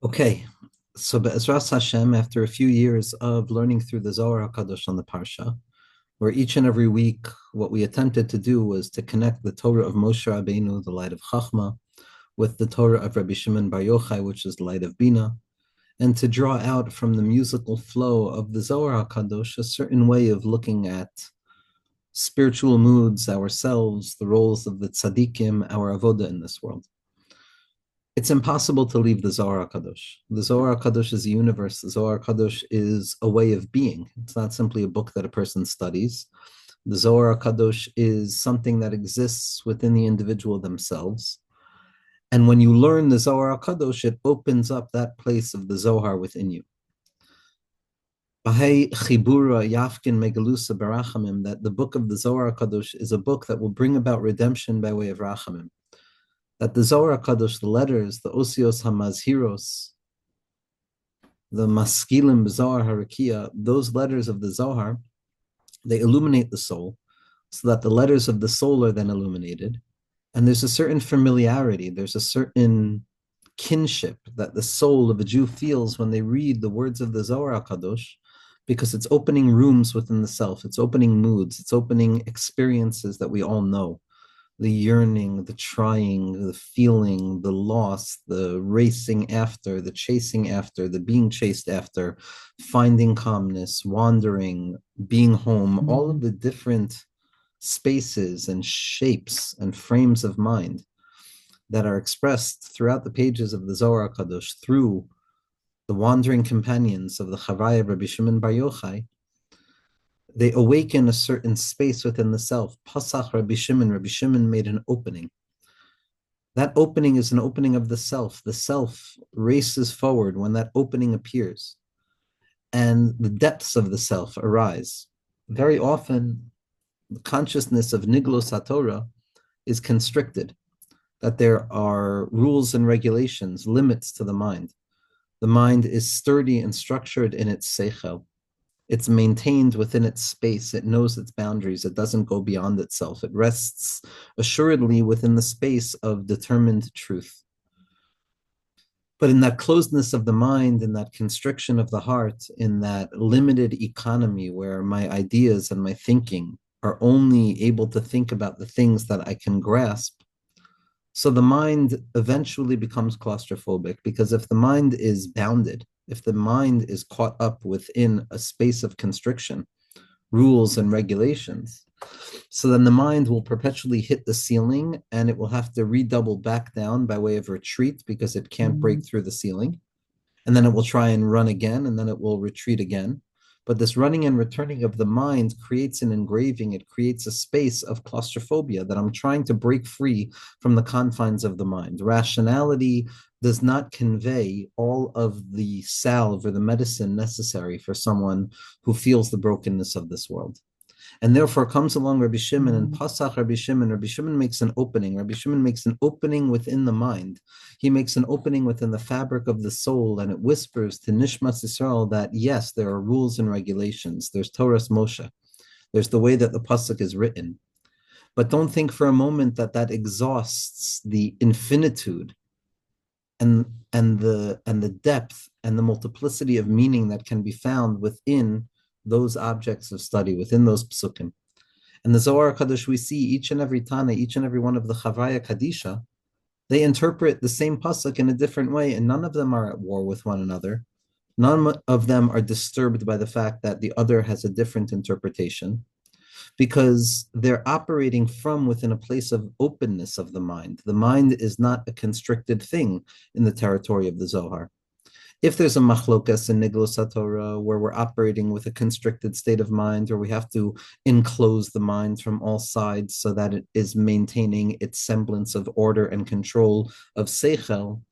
Okay, so Be'ezras Hashem, after a few years of learning through the Zohar HaKadosh on the Parsha, where each and every week what we attempted to do was to connect the Torah of Moshe Rabbeinu, the light of Chachma, with the Torah of Rabbi Shimon Bar Yochai, which is the light of Bina, and to draw out from the musical flow of the Zohar HaKadosh a certain way of looking at spiritual moods, ourselves, the roles of the tzaddikim, our avoda in this world. It's impossible to leave the Zohar HaKadosh. The Zohar HaKadosh is a universe. The Zohar HaKadosh is a way of being. It's not simply a book that a person studies. The Zohar HaKadosh is something that exists within the individual themselves. And when you learn the Zohar HaKadosh, it opens up that place of the Zohar within you. That the book of the Zohar HaKadosh is a book that will bring about redemption by way of Rachamim. That the Zohar HaKadosh, the letters, the Osios HaMazhiros, the Maskilim Zohar Harakia, those letters of the Zohar, they illuminate the soul, so that the letters of the soul are then illuminated. And there's a certain familiarity, there's a certain kinship that the soul of a Jew feels when they read the words of the Zohar HaKadosh, because it's opening rooms within the self, it's opening moods, it's opening experiences that we all know. The yearning, the trying, the feeling, the loss, the racing after, the chasing after, the being chased after, finding calmness, wandering, being home, all of the different spaces and shapes and frames of mind that are expressed throughout the pages of the Zohar HaKadosh through the wandering companions of the Chavaya of Rabbi Shimon Bar Yochai. They awaken a certain space within the self. Pasach Rabbi Shimon made an opening. That opening is an opening of the self. The self races forward when that opening appears. And the depths of the self arise. Very often, the consciousness of Niglos HaTorah is constricted, that there are rules and regulations, limits to the mind. The mind is sturdy and structured in its seichel. It's maintained within its space. It knows its boundaries. It doesn't go beyond itself. It rests assuredly within the space of determined truth. But in that closedness of the mind, in that constriction of the heart, in that limited economy where my ideas and my thinking are only able to think about the things that I can grasp, so the mind eventually becomes claustrophobic, because if the mind is bounded, if the mind is caught up within a space of constriction, rules and regulations, so then the mind will perpetually hit the ceiling and it will have to redouble back down by way of retreat because it can't break through the ceiling. And then it will try and run again, and then it will retreat again. But this running and returning of the mind creates an engraving. It creates a space of claustrophobia that I'm trying to break free from the confines of the mind. Rationality does not convey all of the salve or the medicine necessary for someone who feels the brokenness of this world. And therefore comes along Rabbi Shimon and Pasach Rabbi Shimon. Rabbi Shimon makes an opening. Rabbi Shimon makes an opening within the mind. He makes an opening within the fabric of the soul, and it whispers to Nishmas Yisrael that yes, there are rules and regulations. There's Torah's Moshe. There's the way that the Pasuk is written. But don't think for a moment that that exhausts the infinitude and the depth and the multiplicity of meaning that can be found within those objects of study, within those psukim. And the Zohar HaKadosh, we see each and every Tana, each and every one of the Chavaya Kadisha, they interpret the same pasuk in a different way, and none of them are at war with one another. None of them are disturbed by the fact that the other has a different interpretation, because they're operating from within a place of openness of the mind. The mind is not a constricted thing in the territory of the Zohar. If there's a machlokas in Niglos HaTorah where we're operating with a constricted state of mind, or we have to enclose the mind from all sides so that it is maintaining its semblance of order and control of seichel,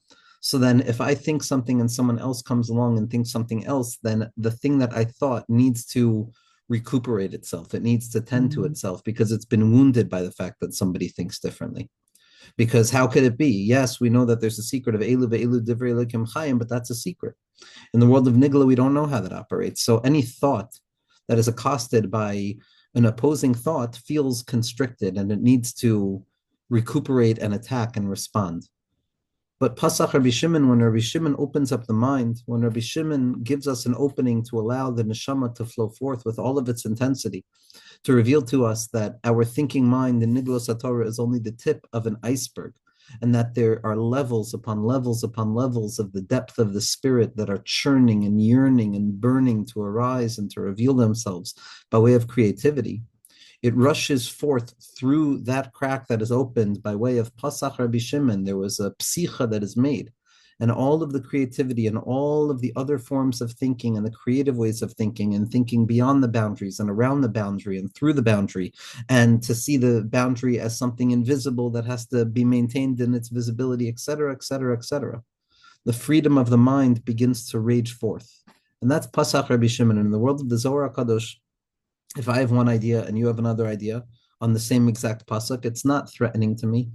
so then if I think something and someone else comes along and thinks something else, then the thing that I thought needs to recuperate itself. It needs to tend to itself because it's been wounded by the fact that somebody thinks differently. Because how could it be? Yes, we know that there's a secret of Elu ve'elu divrei Elokim chayim, but that's a secret. In the world of Nigla, we don't know how that operates. So any thought that is accosted by an opposing thought feels constricted, and it needs to recuperate and attack and respond. But Pasach Rabbi Shimon, when Rabbi Shimon opens up the mind, when Rabbi Shimon gives us an opening to allow the neshama to flow forth with all of its intensity, to reveal to us that our thinking mind in Niglos HaTorah is only the tip of an iceberg, and that there are levels upon levels upon levels of the depth of the spirit that are churning and yearning and burning to arise and to reveal themselves by way of creativity. It rushes forth through that crack that is opened by way of Pasach Rabbi Shimon. There was a psicha that is made, and all of the creativity and all of the other forms of thinking and the creative ways of thinking and thinking beyond the boundaries and around the boundary and through the boundary, and to see the boundary as something invisible that has to be maintained in its visibility, etc., etc., etc. The freedom of the mind begins to rage forth. And that's Pasach Rabbi Shimon. In the world of the Zohar HaKadosh, if I have one idea and you have another idea on the same exact pasuk, it's not threatening to me.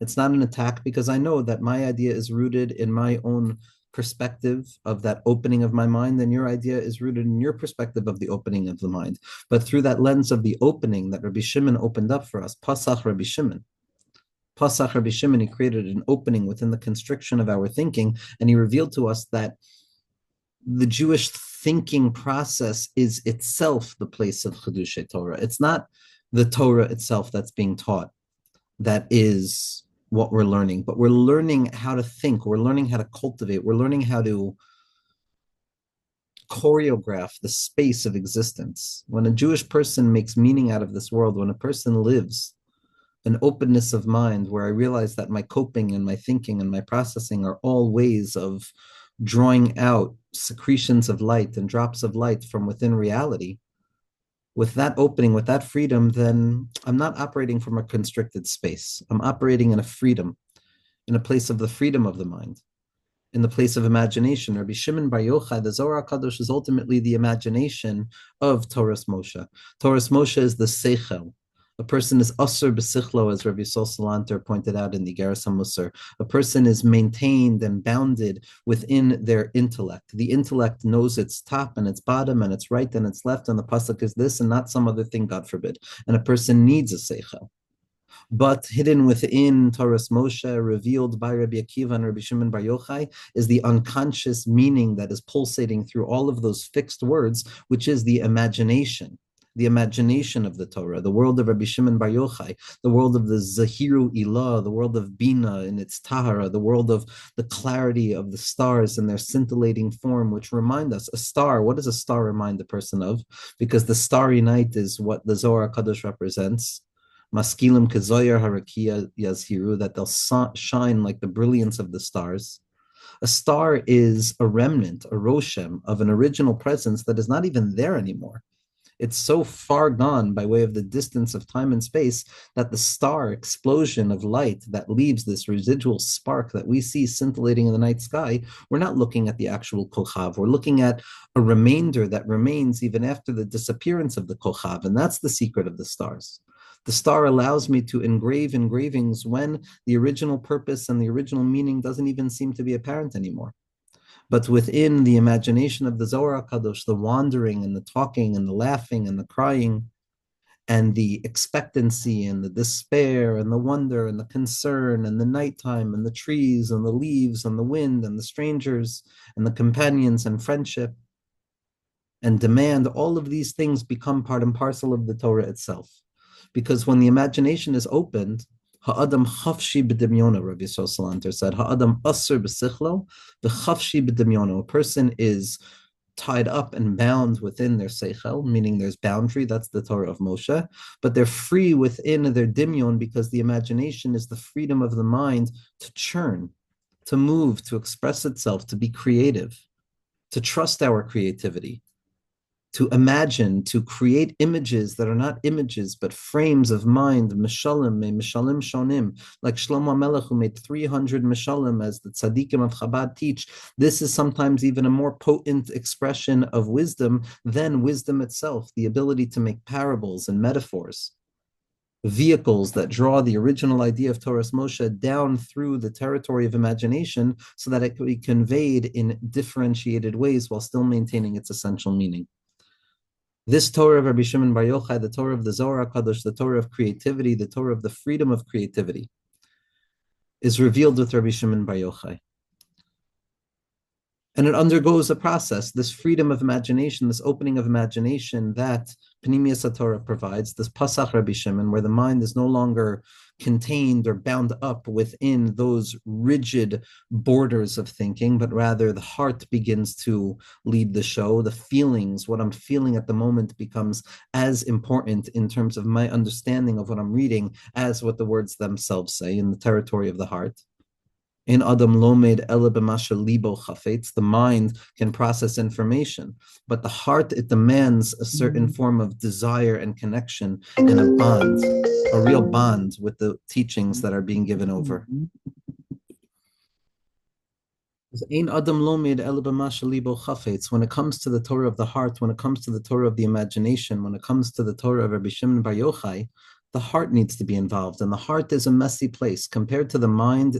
It's not an attack because I know that my idea is rooted in my own perspective of that opening of my mind, and your idea is rooted in your perspective of the opening of the mind. But through that lens of the opening that Rabbi Shimon opened up for us, Pasach Rabbi Shimon, he created an opening within the constriction of our thinking, and he revealed to us that the Jewish thinking process is itself the place of Chedushay Torah. It's not the Torah itself that's being taught that is what we're learning, but we're learning how to think, we're learning how to cultivate, we're learning how to choreograph the space of existence. When a Jewish person makes meaning out of this world, when a person lives an openness of mind where I realize that my coping and my thinking and my processing are all ways of drawing out secretions of light and drops of light from within reality, with that opening, with that freedom, then I'm not operating from a constricted space. I'm operating in a freedom, in a place of the freedom of the mind, in the place of imagination. Rabbi Shimon Bar Yochai, the Zohar HaKadosh, is ultimately the imagination of Torah's Moshe. Torah's Moshe is the seichel. A person is asur b'sichlo, as Rabbi Yisrael Salanter pointed out in the Geras HaMusar. A person is maintained and bounded within their intellect. The intellect knows its top and its bottom and its right and its left, and the pasuk is this and not some other thing, God forbid. And a person needs a seichel. But hidden within Torah's Moshe, revealed by Rabbi Akiva and Rabbi Shimon Bar Yochai, is the unconscious meaning that is pulsating through all of those fixed words, which is the imagination of the Torah, the world of Rabbi Shimon Bar Yochai, the world of the Zahiru Ilah, the world of Bina in its Tahara, the world of the clarity of the stars and their scintillating form, which remind us, a star, what does a star remind the person of? Because the starry night is what the Zohar HaKadosh represents. Maskilim kezoyer harakia yazhiru, that they'll shine like the brilliance of the stars. A star is a remnant, a roshem of an original presence that is not even there anymore. It's so far gone by way of the distance of time and space that the star explosion of light that leaves this residual spark that we see scintillating in the night sky, we're not looking at the actual kochav. We're looking at a remainder that remains even after the disappearance of the kochav, and that's the secret of the stars. The star allows me to engrave engravings when the original purpose and the original meaning doesn't even seem to be apparent anymore. But within the imagination of the Zohar HaKadosh, the wandering and the talking and the laughing and the crying and the expectancy and the despair and the wonder and the concern and the nighttime and the trees and the leaves and the wind and the strangers and the companions and friendship and demand, all of these things become part and parcel of the Torah itself. Because when the imagination is opened, ha'adam chafshi b'demyona, Rabbi Yisrael Salanter said, ha'adam asur b'sichlo, v'chafshi b'demyona. A person is tied up and bound within their seichel, meaning there's boundary, that's the Torah of Moshe, but they're free within their dimyon because the imagination is the freedom of the mind to churn, to move, to express itself, to be creative, to trust our creativity, to imagine, to create images that are not images, but frames of mind, mishalim, mishalim shonim, like Shlomo Melech, who made 300 mishalim, as the tzaddikim of Chabad teach. This is sometimes even a more potent expression of wisdom than wisdom itself, the ability to make parables and metaphors, vehicles that draw the original idea of Torah's Moshe down through the territory of imagination so that it can be conveyed in differentiated ways while still maintaining its essential meaning. This Torah of Rabbi Shimon Bar Yochai, the Torah of the Zohar HaKadosh, the Torah of creativity, the Torah of the freedom of creativity, is revealed with Rabbi Shimon Bar Yochai. And it undergoes a process, this freedom of imagination, this opening of imagination that Pnimiyas Torah provides, this Pasach Rabbi Shimon, where the mind is no longer contained or bound up within those rigid borders of thinking, but rather the heart begins to lead the show. The feelings, what I'm feeling at the moment, becomes as important in terms of my understanding of what I'm reading as what the words themselves say in the territory of the heart. In Adam Lomed Ele b'masha libo chafetz, the mind can process information, but the heart, it demands a certain form of desire and connection and a bond, a real bond with the teachings that are being given over. When it comes to the Torah of the heart, when it comes to the Torah of the imagination, when it comes to the Torah of Rabbi Shimon Bar Yochai, the heart needs to be involved. And the heart is a messy place. Compared to the mind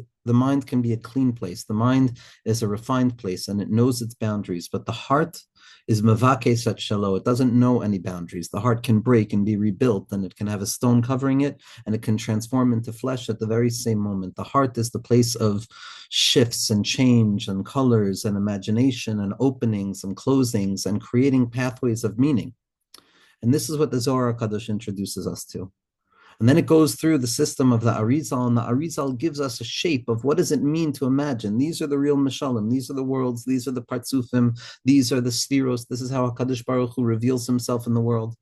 can be a clean place. The mind is a refined place and it knows its boundaries. But the heart is mavake sat shalo. It doesn't know any boundaries. The heart can break and be rebuilt, and it can have a stone covering it, and it can transform into flesh at the very same moment. The heart is the place of shifts and change and colors and imagination and openings and closings and creating pathways of meaning. And this is what the Zohar HaKadosh introduces us to. And then it goes through the system of the Arizal, and the Arizal gives us a shape of what does it mean to imagine. These are the real Mishalim, these are the worlds, these are the Partsufim, these are the Sfiros, this is how HaKadosh Baruch Hu reveals himself in the world.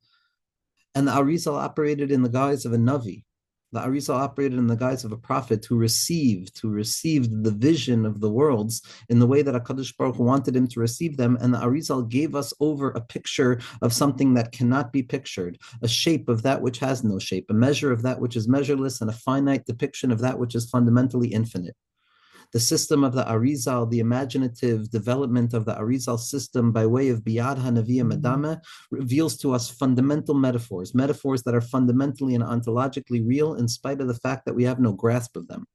And the Arizal operated in the guise of a Navi. The Arizal operated in the guise of a prophet who received the vision of the worlds in the way that HaKadosh Baruch Hu wanted him to receive them. And the Arizal gave us over a picture of something that cannot be pictured, a shape of that which has no shape, a measure of that which is measureless, and a finite depiction of that which is fundamentally infinite. The system of the Arizal, the imaginative development of the Arizal system by way of Biyad HaNaviyah Medame, reveals to us fundamental metaphors that are fundamentally and ontologically real in spite of the fact that we have no grasp of them.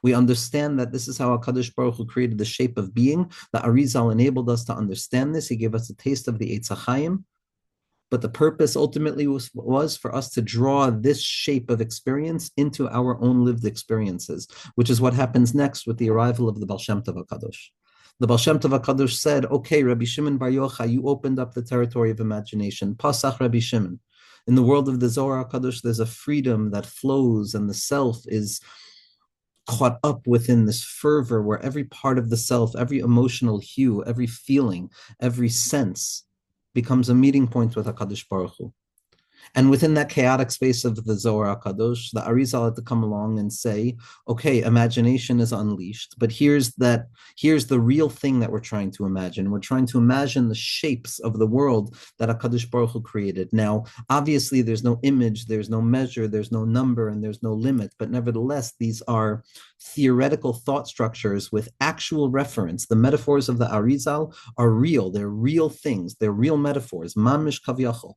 We understand that this is how HaKadosh Baruch Hu created the shape of being. The Arizal enabled us to understand this. He gave us a taste of the Eitz HaChaim. But the purpose ultimately was for us to draw this shape of experience into our own lived experiences, which is what happens next with the arrival of the Baal Shem Tov HaKadosh. The Baal Shem Tov HaKadosh said, okay, Rabbi Shimon Bar Yochai, you opened up the territory of imagination. Pasach Rabbi Shimon. In the world of the Zohar HaKadosh, there's a freedom that flows, and the self is caught up within this fervor where every part of the self, every emotional hue, every feeling, every sense becomes a meeting point with HaKadosh Baruch Hu. And within that chaotic space of the Zohar HaKadosh, the Arizal had to come along and say, okay, imagination is unleashed, but here's the real thing that we're trying to imagine. We're trying to imagine the shapes of the world that HaKadosh Baruch Hu created. Now, obviously, there's no image, there's no measure, there's no number, and there's no limit, but nevertheless, these are theoretical thought structures with actual reference. The metaphors of the Arizal are real. They're real things. They're real metaphors. Mamish kavyachol.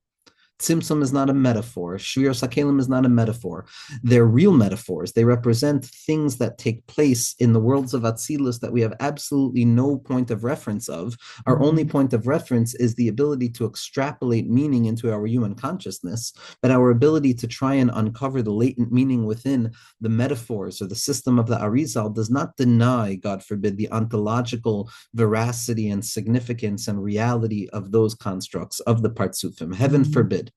Tzimtzum is not a metaphor. Shvir Sakelim is not a metaphor. They're real metaphors. They represent things that take place in the worlds of Atzilus that we have absolutely no point of reference of. Our only point of reference is the ability to extrapolate meaning into our human consciousness, but our ability to try and uncover the latent meaning within the metaphors or the system of the Arizal does not deny, God forbid, the ontological veracity and significance and reality of those constructs, of the Partsufim. Heaven forbid.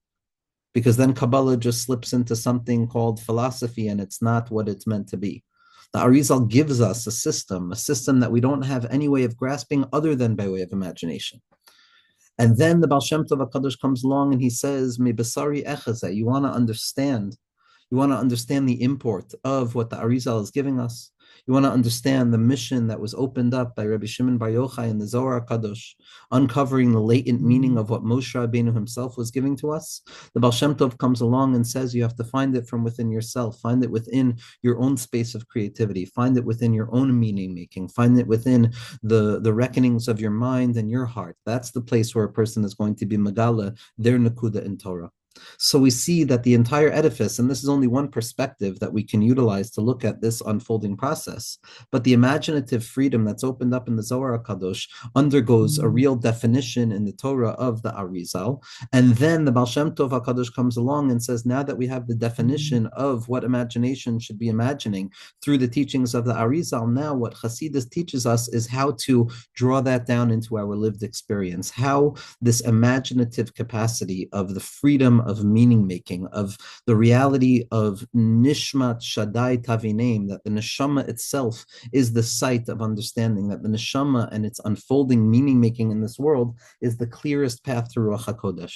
Because then Kabbalah just slips into something called philosophy, and it's not what it's meant to be. The Arizal gives us a system that we don't have any way of grasping other than by way of imagination. And then the Baal Shem Tov HaKadosh comes along and he says, Me besari echazeh, you want to understand the import of what the Arizal is giving us. You want to understand the mission that was opened up by Rabbi Shimon Bar Yochai in the Zohar HaKadosh, uncovering the latent meaning of what Moshe Rabbeinu himself was giving to us. The Baal Shem Tov comes along and says you have to find it from within yourself, find it within your own space of creativity, find it within your own meaning making, find it within the reckonings of your mind and your heart. That's the place where a person is going to be Megala, their Nakuda in Torah. So we see that the entire edifice, and this is only one perspective that we can utilize to look at this unfolding process, but the imaginative freedom that's opened up in the Zohar HaKadosh undergoes a real definition in the Torah of the Arizal. And then the Baal Shem Tov HaKadosh comes along and says, now that we have the definition of what imagination should be imagining through the teachings of the Arizal, now what Hasidus teaches us is how to draw that down into our lived experience, how this imaginative capacity of the freedom of meaning making, of the reality of Nishmat Shaddai Tavinem, that the neshama itself is the site of understanding, that the neshama and its unfolding meaning making in this world is the clearest path to Ruach HaKodesh.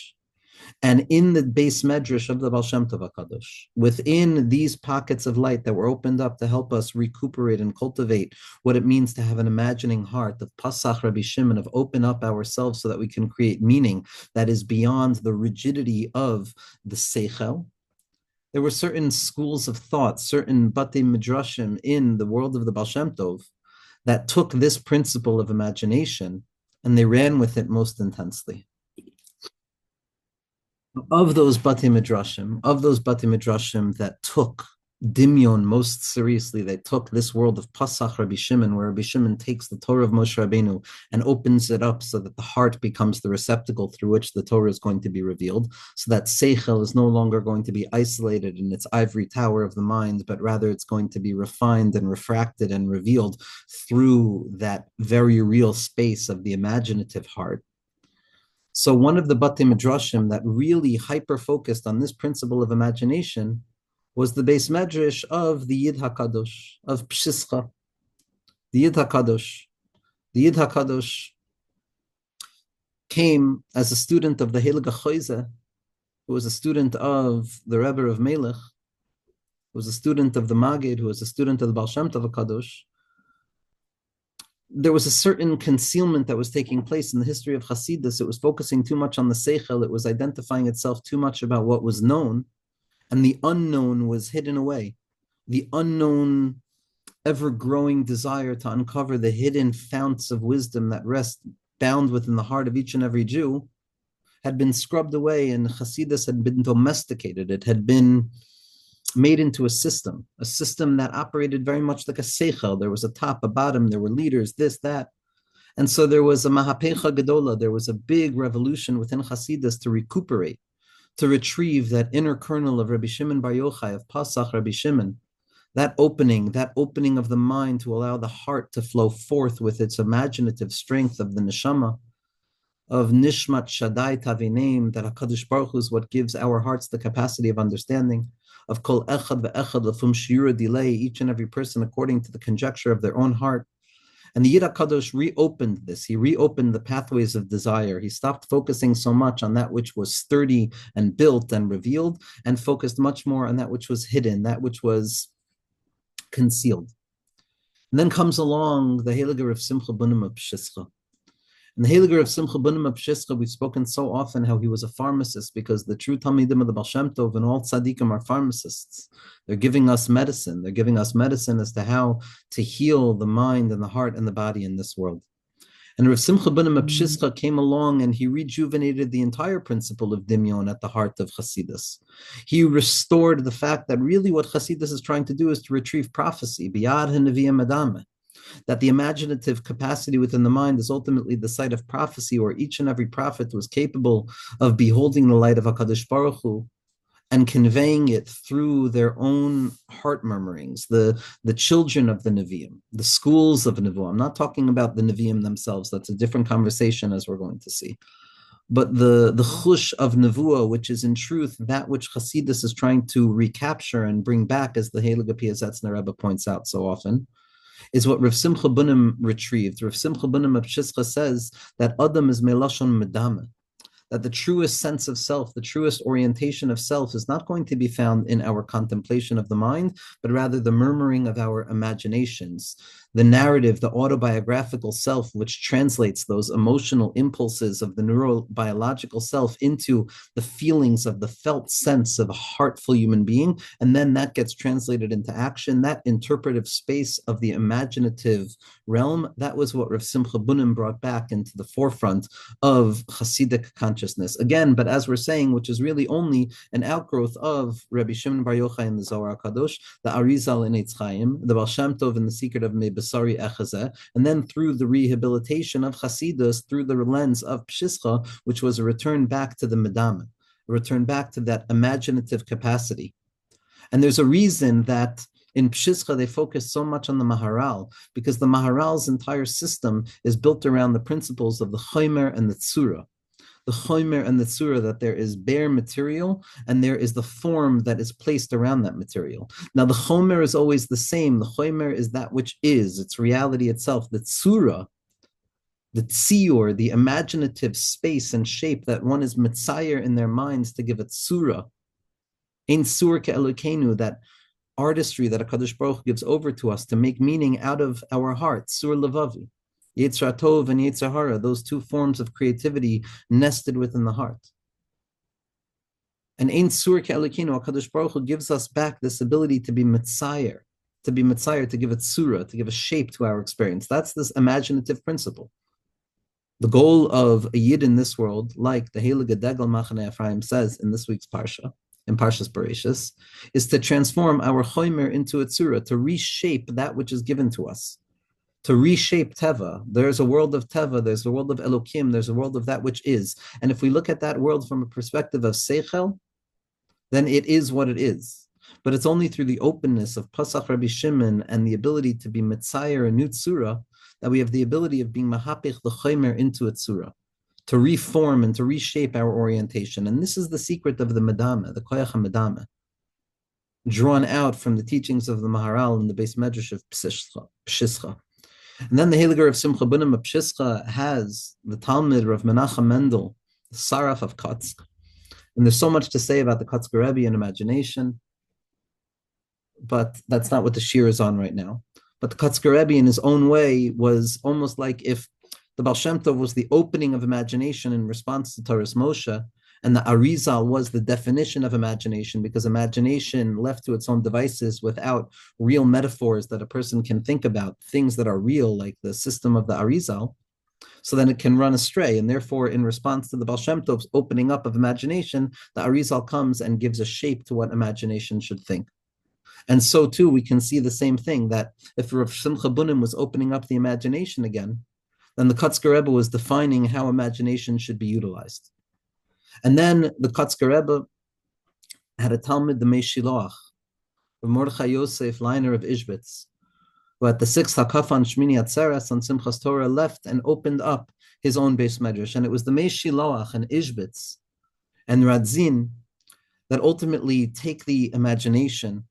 And in the base medrash of the Baal Shem Tov HaKadosh, within these pockets of light that were opened up to help us recuperate and cultivate what it means to have an imagining heart of Pasach Rabbi Shimon, of open up ourselves so that we can create meaning that is beyond the rigidity of the Seichel. There were certain schools of thought, certain Batei Midrashim in the world of the Baal Shem Tov that took this principle of imagination and they ran with it most intensely. Of those Batei Midrashim that took Dimyon most seriously, they took this world of Pasach Rabbi Shimon, where Rabbi Shimon takes the Torah of Moshe Rabbeinu and opens it up so that the heart becomes the receptacle through which the Torah is going to be revealed, so that Seichel is no longer going to be isolated in its ivory tower of the mind, but rather it's going to be refined and refracted and revealed through that very real space of the imaginative heart. So one of the Batei Midrashim that really hyper-focused on this principle of imagination was the base medrash of the Yid HaKadosh, of Pshischa. The Yid HaKadosh. The Yid HaKadosh came as a student of the Heilige Choyze, who was a student of the Rebbe of Melech, who was a student of the Magid, who was a student of the Baal Shem Tov HaKadosh. There was a certain concealment that was taking place in the history of Hasidus. It was focusing too much on the Seichel. It was identifying itself too much about what was known, and the unknown was hidden away. The unknown, ever-growing desire to uncover the hidden founts of wisdom that rest bound within the heart of each and every Jew had been scrubbed away, and Hasidus had been domesticated. It had been made into a system that operated very much like a seichel. There was a top, a bottom, there were leaders, this, that. And so there was a mahapecha gedola, there was a big revolution within Hasidus to recuperate, to retrieve that inner kernel of Rabbi Shimon Bar Yochai, of Pasach Rabbi Shimon, that opening of the mind to allow the heart to flow forth with its imaginative strength of the neshama, of Nishmat Shaddai Tavinem, that HaKadosh Baruch Hu is what gives our hearts the capacity of understanding, of Kol Echad Ve'echad Lefum Shiura Delay, each and every person according to the conjecture of their own heart. And the Yid HaKadosh reopened this. He reopened the pathways of desire. He stopped focusing so much on that which was sturdy and built and revealed, and focused much more on that which was hidden, that which was concealed. And then comes along the Heilige Rav Simcha Bunim of Pshischa. And the Heilige Rav Simcha Bunim of Pshischa, we've spoken so often how he was a pharmacist, because the true Talmidim of the Baal Shem Tov and all Tzaddikim are pharmacists. They're giving us medicine. They're giving us medicine as to how to heal the mind and the heart and the body in this world. And Rav Simcha Bunim of Pshischa came along and he rejuvenated the entire principle of Dimyon at the heart of Hasidus. He restored the fact that really what Hasidus is trying to do is to retrieve prophecy, biyad hanaviyah madame, that the imaginative capacity within the mind is ultimately the site of prophecy, where each and every prophet was capable of beholding the light of HaKadosh Baruch Hu and conveying it through their own heart murmurings, the children of the Nevi'im, the schools of Nevuah. I'm not talking about the Nevi'im themselves. That's a different conversation, as we're going to see. But the chush of Nevuah, which is in truth that which Hasidus is trying to recapture and bring back, as the Heilige Piazetzner Rebbe points out so often, is what Rav Simcha Bunim retrieved. Rav Simcha Bunim of Pshischa says that Adam is melashon medame, that the truest sense of self, the truest orientation of self is not going to be found in our contemplation of the mind, but rather the murmuring of our imaginations, the narrative, the autobiographical self, which translates those emotional impulses of the neurobiological self into the feelings of the felt sense of a heartful human being. And then that gets translated into action, that interpretive space of the imaginative realm. That was what Rav Simcha Bunim brought back into the forefront of Hasidic consciousness. Again, but as we're saying, which is really only an outgrowth of Rabbi Shimon Bar Yochai in the Zohar HaKadosh, the Arizal in Eitz Chaim, the Baal Shem Tov in the Secret of Mebasari Echazeh, and then through the rehabilitation of Hasidus through the lens of Pshischa, which was a return back to the Medama, a return back to that imaginative capacity. And there's a reason that in Pshischa, they focus so much on the Maharal, because the Maharal's entire system is built around the principles of the Chomer and the Tzura. The Chomer and the Tzura, that there is bare material and there is the form that is placed around that material. Now, the Chomer is always the same. The Chomer is that which is, it's reality itself. The Tzura, the Tziur, the imaginative space and shape that one is mitzayer in their minds to give it Tzura. Ein Tzur ke'elokenu, that artistry that HaKadosh Baruch Hu gives over to us to make meaning out of our heart, Sur Levavi, Yetzirah Tov and Yetzirah Hara, those two forms of creativity nested within the heart. And Ein Sur Ke'elokenu, HaKadosh Baruch Hu gives us back this ability to be mitzayer, to give it surah, to give a shape to our experience. That's this imaginative principle. The goal of a Yid in this world, like the Heilige Degel Machane Ephraim says in this week's Parsha, in Parshas Bereshis, is to transform our chomer into a tzura, to reshape that which is given to us, to reshape Teva. There's a world of Teva, there's a world of Elokim, there's a world of that which is. And if we look at that world from a perspective of Seichel, then it is what it is. But it's only through the openness of Pasach Rabbi Shimon and the ability to be Metzayer and new tzura that we have the ability of being Mahapich the chomer into a tzura, to reform and to reshape our orientation. And this is the secret of the Medama, the Koyach HaMedama, drawn out from the teachings of the Maharal in the Beis Medrash of Pshischa. And then the Heiliger of Simcha Bunim of Pshischa has the Talmud of Menachem Mendel, the Saraf of Kotzk. And there's so much to say about the Kotzker Rebbe and imagination, but that's not what the shir is on right now. But the Kotzker Rebbe in his own way was almost like if the Baal Shem Tov was the opening of imagination in response to Torah's Moshe, and the Arizal was the definition of imagination, because imagination left to its own devices without real metaphors that a person can think about, things that are real, like the system of the Arizal, so then it can run astray. And therefore, in response to the Baal Shem Tov's opening up of imagination, the Arizal comes and gives a shape to what imagination should think. And so too, we can see the same thing, that if Rav Simcha Bunim was opening up the imagination again, then the Kotzker Rebbe was defining how imagination should be utilized. And then the Kotzker Rebbe had a Talmud, the Mei Shiloach, of Mordechai Yosef Leiner of Ishbitz, who at the 6th Hakafan Shmini Atzeres on Simchas Torah left and opened up his own Beis Medrash. And it was the Mei Shiloach and Ishbitz and Radzin that ultimately take the imagination,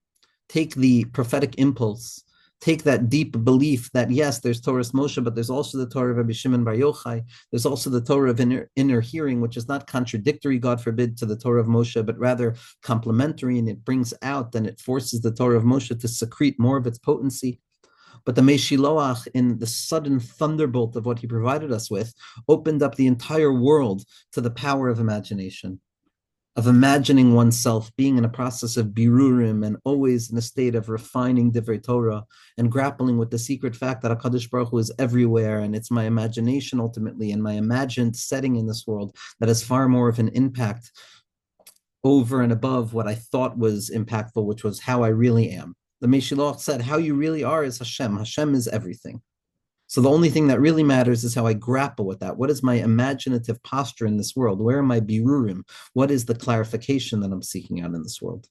take the prophetic impulse, take that deep belief that yes, there's Torah's Moshe, but there's also the Torah of Rabbi Shimon Bar Yochai. There's also the Torah of inner hearing, which is not contradictory, God forbid, to the Torah of Moshe, but rather complementary, and it brings out and it forces the Torah of Moshe to secrete more of its potency. But the Mei Shiloach, in the sudden thunderbolt of what he provided us with, opened up the entire world to the power of imagination, of imagining oneself being in a process of birurim and always in a state of refining divrei Torah and grappling with the secret fact that HaKadosh Baruch Hu is everywhere, and it's my imagination ultimately and my imagined setting in this world that has far more of an impact over and above what I thought was impactful, which was how I really am. The Mei Shiloach said, how you really are is Hashem. Hashem is everything. So the only thing that really matters is how I grapple with that. What is my imaginative posture in this world? Where are my birurim? What is the clarification that I'm seeking out in this world?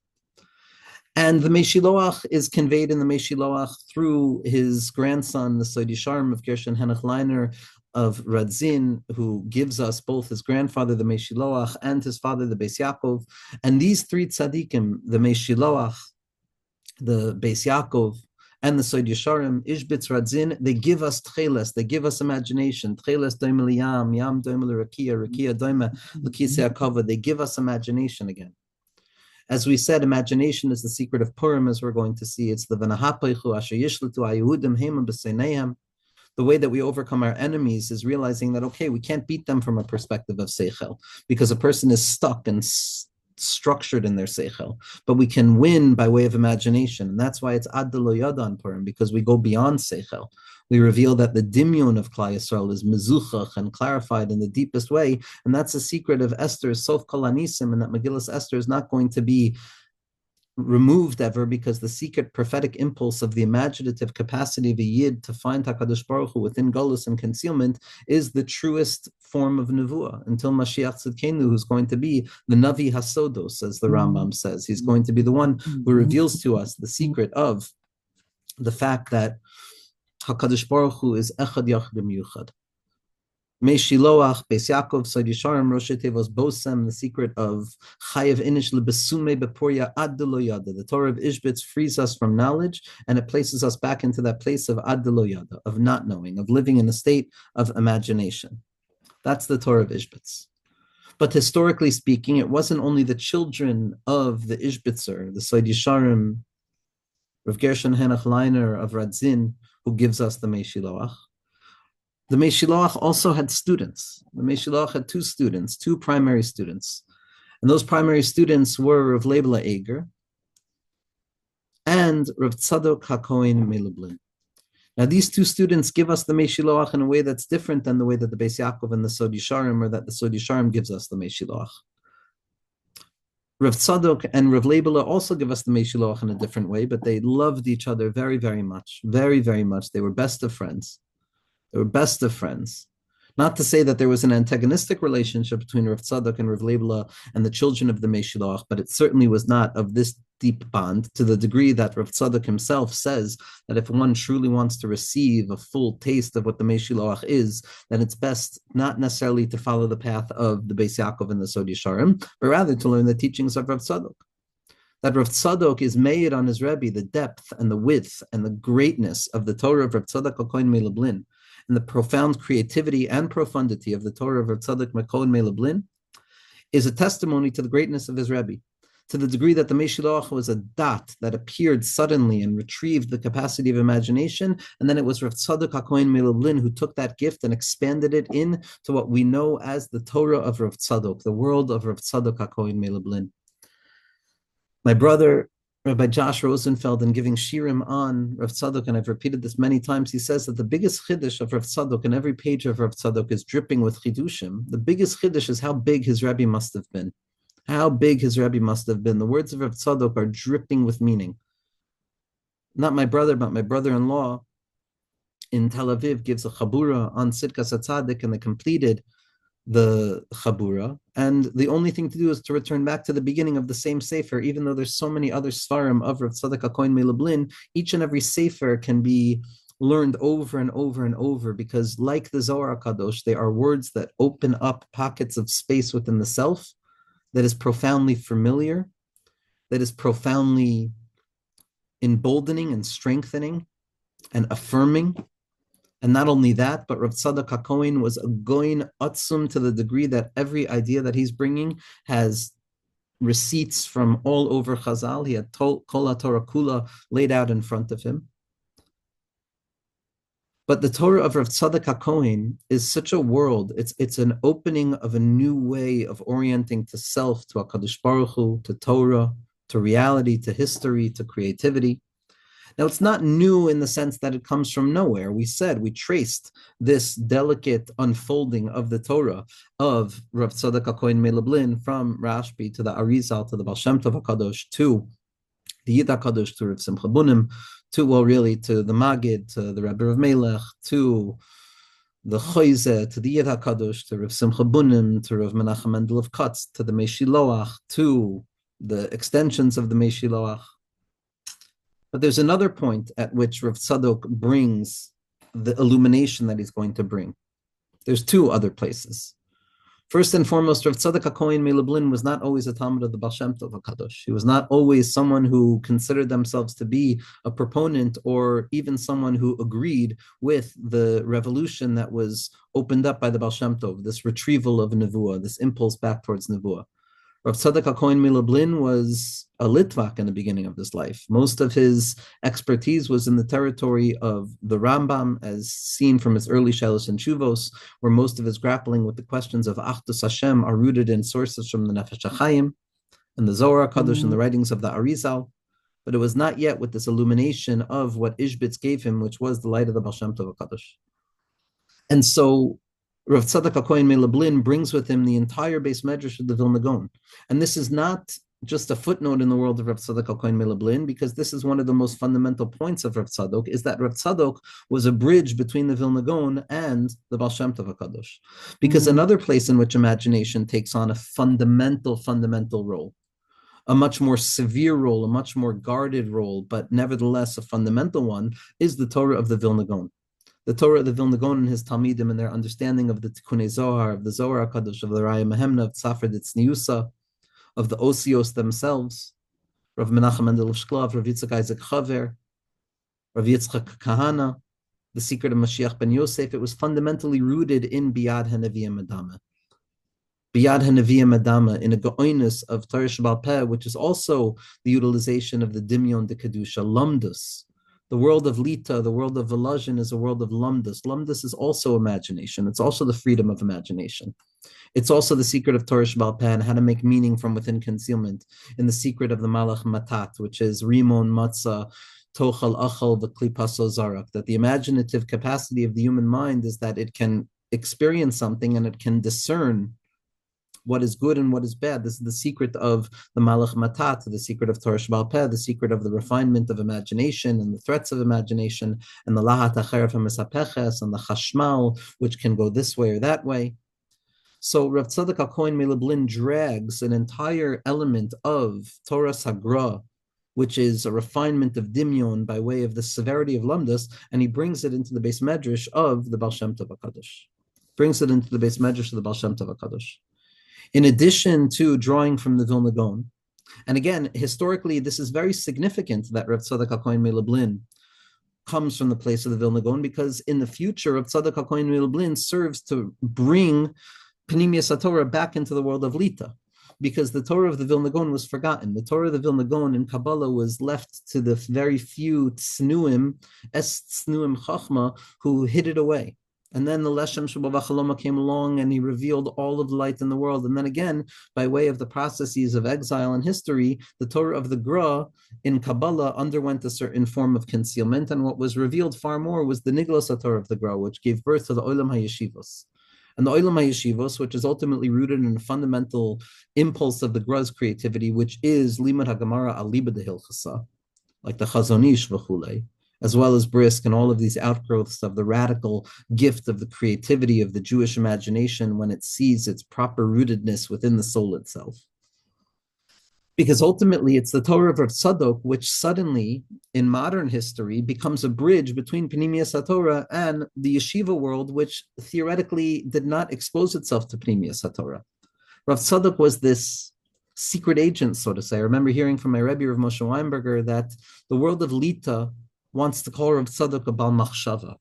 And the Mei Shiloach is conveyed in the Mei Shiloach through his grandson, the Soidi Sharm of Gershon Henoch Leiner of Radzin, who gives us both his grandfather, the Mei Shiloach, and his father, the Beis Yaakov. And these three tzaddikim, the Mei Shiloach, the Beis Yaakov, and the Soid Yesharim, Ishbitz Radzin, they give us tcheles, they give us imagination. Tcheles doime liyam, yam doime l'rakia, rakia doime l'kisei hakavod. They give us imagination again. As we said, imagination is the secret of Purim, as we're going to see. It's the V'nahapechu asher yishletu haYehudim heimim b'seineihem. The way that we overcome our enemies is realizing that, okay, we can't beat them from a perspective of seichel, because a person is stuck and structured in their seichel, but we can win by way of imagination. And that's why it's ad lo yada on Purim, because we go beyond seichel. We reveal that the dimyon of Klal Yisrael is mezuchach and clarified in the deepest way, and that's the secret of Esther's Sof Kol Anisim, and that Megillas Esther is not going to be removed ever, because the secret prophetic impulse of the imaginative capacity of a yid to find HaKadosh Baruch Hu within Golus and concealment is the truest form of Nevuah, until Mashiach Tzidkenu, who's going to be the Navi Hasodos, as the Rambam says. He's going to be the one who reveals to us the secret of the fact that HaKadosh Baruch Hu is Echad Yachid Miyuchad. Meshiloach, Beis Yaakov, Sod Yisharim, Rosh Tevos Bosem, the secret of Chayev Inish Lebesume Beporia Ad Lo Yada. The Torah of Ishbitz frees us from knowledge, and it places us back into that place of Ad Lo Yada, of not knowing, of living in a state of imagination. That's the Torah of Ishbitz. But historically speaking, it wasn't only the children of the Ishbitzer, the Sod Yisharim, Rav Gershon Henoch Leiner of Radzin, who gives us the Meshiloach. The Meshiloach also had students. The Meshiloach had two primary students. And those primary students were Rav Leibla Eger and Rav Tzadok HaKohen Melublin. Now, these two students give us the Meshiloach in a way that's different than the way that the Beis Yaakov and the Sod Yisharim, or that the Sod Yisharim gives us the Meshiloach. Rav Tzadok and Rav Leibla also give us the Meshiloach in a different way, but they loved each other very, very much. Very, very much. They were best of friends. They were best of friends. Not to say that there was an antagonistic relationship between Rav Tzadok and Rav Leibla and the children of the Meshiloach, but it certainly was not of this deep bond, to the degree that Rav Tzadok himself says that if one truly wants to receive a full taste of what the Meshiloach is, then it's best not necessarily to follow the path of the Beis Yaakov and the Sod Yisharim, but rather to learn the teachings of Rav Tzadok. That Rav Tzadok is made on his Rebbe the depth and the width and the greatness of the Torah of Rav Tzadok HaKohen Melublin, and the profound creativity and profundity of the Torah of Rav Tzadok HaKohen Melublin is a testimony to the greatness of his Rebbe, to the degree that the Meshiloach was a dot that appeared suddenly and retrieved the capacity of imagination, and then it was Rav Tzadok HaKohen Melublin who took that gift and expanded it into what we know as the Torah of Rav Tzadok, the world of Rav Tzadok HaKohen Melublin. My brother, Rabbi Josh Rosenfeld, in giving shirim on Rav Tzadok, and I've repeated this many times, he says that the biggest chiddush of Rav Tzadok, and every page of Rav Tzadok is dripping with chidushim. The biggest chiddush is how big his Rebbe must have been. How big his Rebbe must have been. The words of Rav Tzadok are dripping with meaning. Not my brother, but my brother-in-law in Tel Aviv gives a chabura on Tzidkas Tzaddik, and they completed the chabura, and the only thing to do is to return back to the beginning of the same sefer. Even though there's so many other svarim of Rav Tzadok HaKohen Melublin, each and every sefer can be learned over and over and over, because like the Zohar HaKadosh, they are words that open up pockets of space within the self that is profoundly familiar, that is profoundly emboldening and strengthening and affirming. And not only that, but Rav Tzadok HaKohen was a goyin atzum, to the degree that every idea that he's bringing has receipts from all over Chazal. He had Kol HaTorah Kula laid out in front of him. But the Torah of Rav Tzadok HaKohen is such a world. It's an opening of a new way of orienting to self, to HaKadosh Baruch Hu, to Torah, to reality, to history, to creativity. Now, it's not new in the sense that it comes from nowhere. We traced this delicate unfolding of the Torah of Rav Tzadok HaKohen Melublin from Rashbi to the Arizal to the Baal Shem Tov HaKadosh to the Yid HaKadosh to Rav Simcha Bunim to the Magid, to the Rebbe of Melech, to the Choyze, to the Yid HaKadosh, to Rav Simcha Bunim, to Rav Menachem Mendel of Katz, to the Meshiloach, to the extensions of the Meshiloach. But there's another point at which Rav Tzadok brings the illumination that he's going to bring. There's two other places. First and foremost, Rav Tzadok HaKohen Melublin was not always a Talmud of the Baal Shem Tov HaKadosh. He was not always someone who considered themselves to be a proponent, or even someone who agreed with the revolution that was opened up by the Baal Shem Tov, this retrieval of Nevuah, this impulse back towards Nevuah. Rav Tzadok HaKohen Milublin was a Litvak in the beginning of his life. Most of his expertise was in the territory of the Rambam, as seen from his early Shalos and Shuvos, where most of his grappling with the questions of Achdus Hashem are rooted in sources from the Nefesh HaChaim and the Zohar HaKadosh and the writings of the Arizal. But it was not yet with this illumination of what Ishbitz gave him, which was the light of the Baal Shem Tov HaKadosh. And so Rav Tzadok HaKohen Milublin brings with him the entire base medrash of the Vilna Gaon. And this is not just a footnote in the world of Rav Tzadok HaKohen Milublin, because this is one of the most fundamental points of Rav Tzadok, is that Rav Tzadok was a bridge between the Vilna Gaon and the Baal Shem Tov HaKadosh. Because another place in which imagination takes on a fundamental role, a much more severe role, a much more guarded role, but nevertheless a fundamental one, is the Torah of the Vilna Gaon. The Torah of the Vilna Gaon and his Talmidim and their understanding of the Tikkunei Zohar, of the Zohar HaKadosh, of the Raya Mehemna, of Tzafar Ditzniusa, of the Osios themselves, Rav Menachem Mendel of Shklov, Rav Yitzchak Isaac Chaver, Rav Yitzchak Kahana, the secret of Mashiach ben Yosef. It was fundamentally rooted in Biyad HaNevi'im Adama. Biyad HaNevi'im Adama, in a go'oinus of Torah Shebal Peh, which is also the utilization of the Dimyon de Kedusha, Lamdus. The world of Lita, the world of Velazhin is a world of Lamdus. Lamdus is also imagination. It's also the freedom of imagination. It's also the secret of Torah Shebal Peh and how to make meaning from within concealment, in the secret of the Malach Matat, which is Rimon Matzah, Tochal Achal V'Klipaso Zarak, that the imaginative capacity of the human mind is that it can experience something and it can discern what is good and what is bad. This is the secret of the Malach Matat, the secret of Torah Shebal Peh, the secret of the refinement of imagination and the threats of imagination, and the Lahat HaCheref HaMesapeches, and the Chashmal, which can go this way or that way. So Rav Tzadok HaKohen Milublin drags an entire element of Torah Sagra, which is a refinement of Dimyon by way of the severity of Lamdas, and he brings it into the base medrash of the Baal Shem Tov HaKadosh. Brings it into the base medrash of the Baal Shem Tov HaKadosh. In addition to drawing from the Vilna Gaon, and again, historically, this is very significant that Rav Tzadok HaKohen Milublin comes from the place of the Vilna Gaon, because in the future, Rav Tzadok HaKohen Milublin serves to bring Pnimius HaTorah back into the world of Lita, because the Torah of the Vilna Gaon was forgotten. The Torah of the Vilna Gaon in Kabbalah was left to the very few tznuim, tznuim chachma, who hid it away. And then the Leshem Shabbat came along and he revealed all of the light in the world. And then again, by way of the processes of exile and history, the Torah of the Gra in Kabbalah underwent a certain form of concealment. And what was revealed far more was the Niglas HaTorah of the Gra, which gave birth to the Olam HaYeshivos. And the Olam HaYeshivos, which is ultimately rooted in a fundamental impulse of the Gra's creativity, which is Limud HaGemara Aliba de Hilchasa, like the Chazon Ish v'chulei, as well as Brisk and all of these outgrowths of the radical gift of the creativity of the Jewish imagination when it sees its proper rootedness within the soul itself. Because ultimately it's the Torah of Rav Tzadok which suddenly, in modern history, becomes a bridge between Pnimius HaTorah and the yeshiva world, which theoretically did not expose itself to Pnimius HaTorah. Rav Tzadok was this secret agent, so to say. I remember hearing from my Rebbe, Rav Moshe Weinberger, that the world of Lita wants to call Rav Tzadok a Bal Machshava,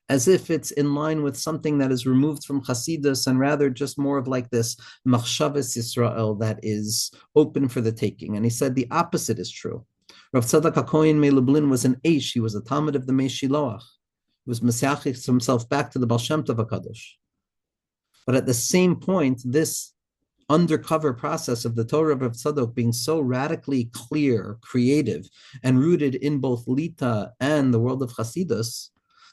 as if it's in line with something that is removed from Hasidus and rather just more of like this Machshavas Yisrael that is open for the taking. And he said the opposite is true. Rav Tzadok HaKohen Milublin was an Eish. He was a Talmud of the Mei Shiloach. He was Mesiachis himself back to the Baal Shem Tov HaKadosh. But at the same point, this undercover process of the Torah of Rav Tzadok being so radically clear, creative, and rooted in both Lita and the world of Hasidus,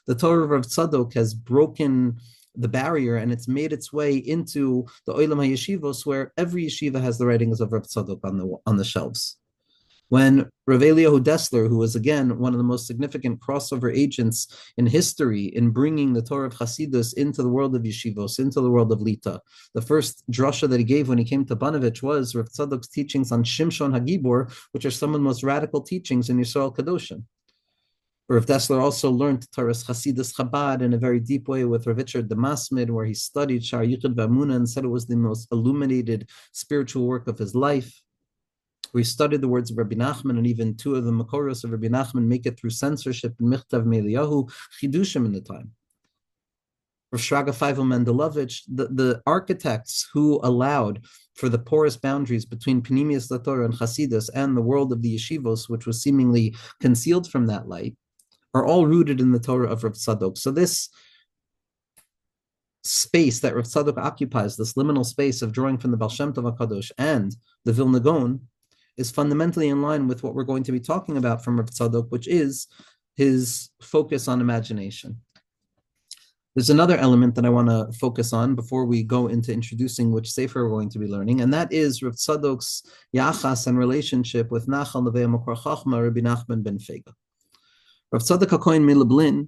the Torah of Rav Tzadok has broken the barrier and it's made its way into the Olam HaYeshivos, where every yeshiva has the writings of Rav Tzadok on the shelves. When Rav Eliyahu Dessler, who was again one of the most significant crossover agents in history in bringing the Torah of Hasidus into the world of yeshivos, into the world of Lita, the first drasha that he gave when he came to Banovich was Rav Tzadok's teachings on Shimshon HaGibor, which are some of the most radical teachings in Yisrael Kadoshim. Rav Dessler also learned Torah's Hasidus Chabad in a very deep way with Rav Richard the Masmid, where he studied Shar Yichud V'Amunah and said it was the most illuminated spiritual work of his life. We studied the words of Rabbi Nachman, and even two of the Makoros of Rabbi Nachman make it through censorship in Michtav Me'Eliyahu, Chidushim in the time. Rav Shraga Feivel Mendelovich, the architects who allowed for the porous boundaries between Panemius Torah and Hasidus and the world of the yeshivos, which was seemingly concealed from that light, are all rooted in the Torah of Rav Tzadok. So this space that Rav Tzadok occupies, this liminal space of drawing from the Baal Shem Tov HaKadosh and the Vilna Gaon, is fundamentally in line with what we're going to be talking about from Rav Tzadok, which is his focus on imagination. There's another element that I want to focus on before we go into introducing which sefer we're going to be learning, and that is Rav Tzadok's yachas and relationship with Nachal Nevei Makor Chachma, Rabbi Nachman ben Fega. Rav Tzadok HaKohen Milublin,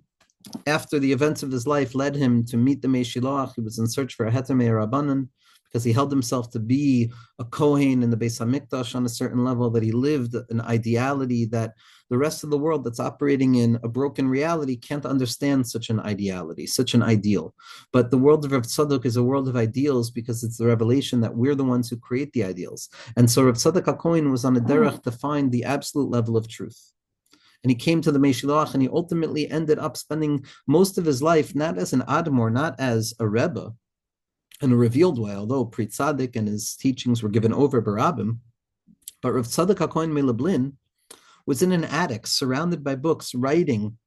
after the events of his life led him to meet the Mei Shiloach, he was in search for a Heter Mei Rabbanan, because he held himself to be a Kohen in the Beis HaMikdash on a certain level, that he lived an ideality that the rest of the world that's operating in a broken reality can't understand such an ideality, such an ideal. But the world of Rav Tzadok is a world of ideals because it's the revelation that we're the ones who create the ideals. And so Rav Tzadok HaKohen was on a derech to find the absolute level of truth. And he came to the Mei Shiloach, and he ultimately ended up spending most of his life not as an Admor, not as a Rebbe, in a revealed way, although pre-Tzaddik and his teachings were given over Barabim, but Rav Tzadok HaKohen Milublin was in an attic surrounded by books, writing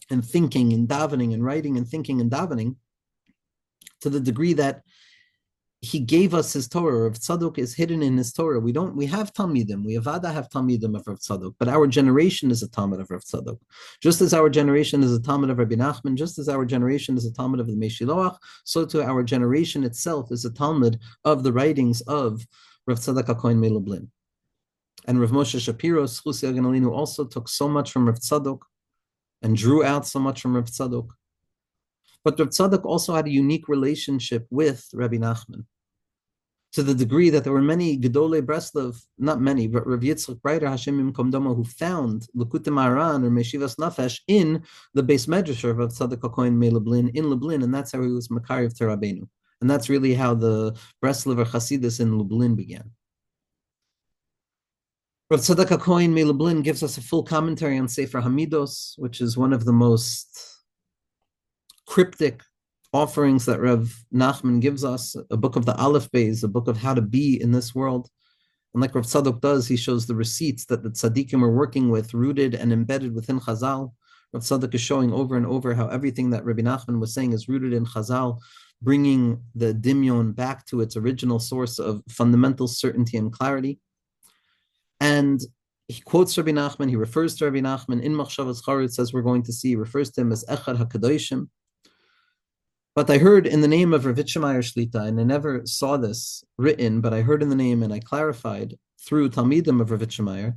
and thinking and davening and writing and thinking and davening, to the degree that he gave us his Torah. Rav Tzadok is hidden in his Torah. We have Talmidim, we have Talmidim of Rav Tzadok, but our generation is a Talmud of Rav Tzadok. Just as our generation is a Talmud of Rabbi Nachman, just as our generation is a Talmud of the Mei Shiloach, so too our generation itself is a Talmud of the writings of Rav Tzadok HaKohen Milublin. And Rav Moshe Shapiro, Zchus Yagen Alinu, also took so much from Rav Tzadok and drew out so much from Rav Tzadok. But Rav Tzadok also had a unique relationship with Rabbi Nachman, to the degree that there were many Gedolei Breslov, not many, but Rav Yitzchak Breiter, Hashem Yimkom Damo, who found Likutei Maharan or Meshivas Nafesh in the Beis Medrash of Tzadok HaKohen Milublin in Lublin, and that's how he was Makariv to Rabbeinu. And that's really how the Breslover Chasidus in Lublin began. Rav Tzadok HaKohen Milublin gives us a full commentary on Sefer Hamidos, which is one of the most cryptic offerings that Rav Nachman gives us, a book of the Aleph Beis, a book of how to be in this world. And like Rav Tzadok does, he shows the receipts that the tzaddikim are working with, rooted and embedded within Chazal. Rav Tzadok is showing over and over how everything that Rabbi Nachman was saying is rooted in Chazal, bringing the dimyon back to its original source of fundamental certainty and clarity. And he quotes Rabbi Nachman, he refers to Rabbi Nachman in Machshavas Charetz, as we're going to see, he refers to him as Echad HaKadoshim. But I heard in the name of Rav Yitzchak Shlita, and I never saw this written, but I heard in the name and I clarified through Talmidim of Rav Yitzchak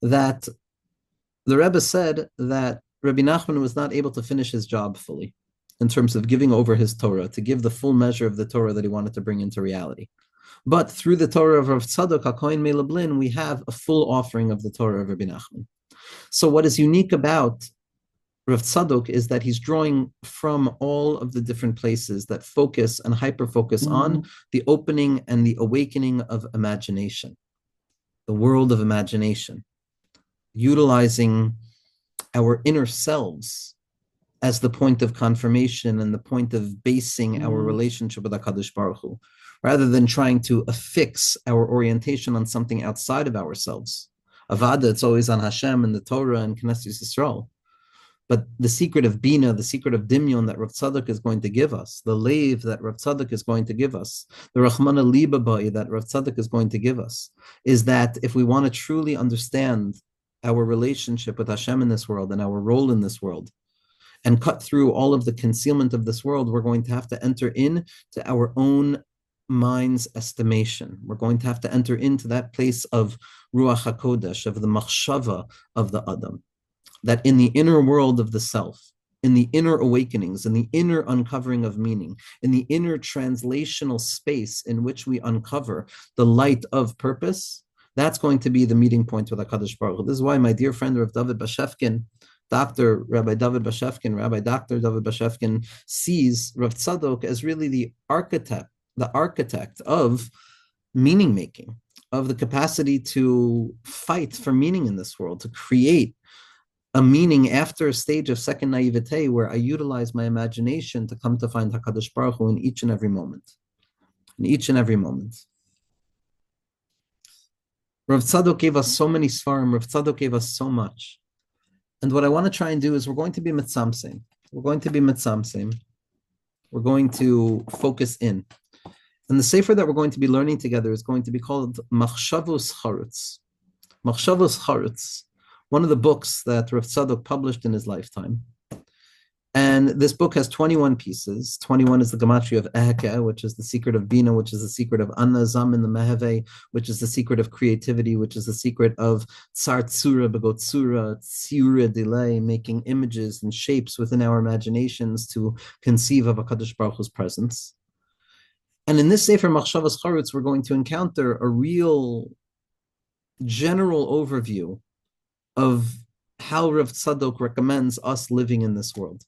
that the Rebbe said that Rabbi Nachman was not able to finish his job fully in terms of giving over his Torah, to give the full measure of the Torah that he wanted to bring into reality. But through the Torah of Rav Tzadok HaKohen Milublin, we have a full offering of the Torah of Rabbi Nachman. So what is unique about Rav Tzadok is that he's drawing from all of the different places that focus and hyper-focus on the opening and the awakening of imagination, the world of imagination, utilizing our inner selves as the point of confirmation and the point of basing our relationship with HaKadosh Baruch Hu, rather than trying to affix our orientation on something outside of ourselves. Avada, it's always on Hashem and the Torah and Knesset Yisrael. But the secret of Bina, the secret of Dimyon that Rav Tzadok is going to give us, the Leiv that Rav Tzadok is going to give us, the Rachmana Libabai that Rav Tzadok is going to give us, is that if we want to truly understand our relationship with Hashem in this world and our role in this world, and cut through all of the concealment of this world, we're going to have to enter into our own mind's estimation. We're going to have to enter into that place of Ruach HaKodesh, of the Machshava of the Adam. That in the inner world of the self, in the inner awakenings, in the inner uncovering of meaning, in the inner translational space in which we uncover the light of purpose, that's going to be the meeting point with HaKadosh Baruch Hu. This is why my dear friend Rav David Bashevkin, Rabbi Dr. David Bashevkin, sees Rav Tzadok as really the architect of meaning making, of the capacity to fight for meaning in this world, to create a meaning after a stage of second naivete where I utilize my imagination to come to find HaKadosh Baruch Hu in each and every moment. In each and every moment. Rav Tzadok gave us so many svarim. Rav Tzadok gave us so much. And what I want to try and do is we're going to be mitzamsim. We're going to be mitzamsim. We're going to focus in. And the sefer that we're going to be learning together is going to be called Machshavos Charutz. Machshavos Charutz, one of the books that Rav Tzadok published in his lifetime. And this book has 21 pieces. 21 is the gematria of Eheke, which is the secret of Bina, which is the secret of Anazam in the Meheve, which is the secret of creativity, which is the secret of Tsar Tsura, Begotsura, Tsiura delay, making images and shapes within our imaginations to conceive of HaKadosh Baruch Hu's presence. And in this Sefer Machshavos Charutz, we're going to encounter a real general overview of how Rav Tzadok recommends us living in this world.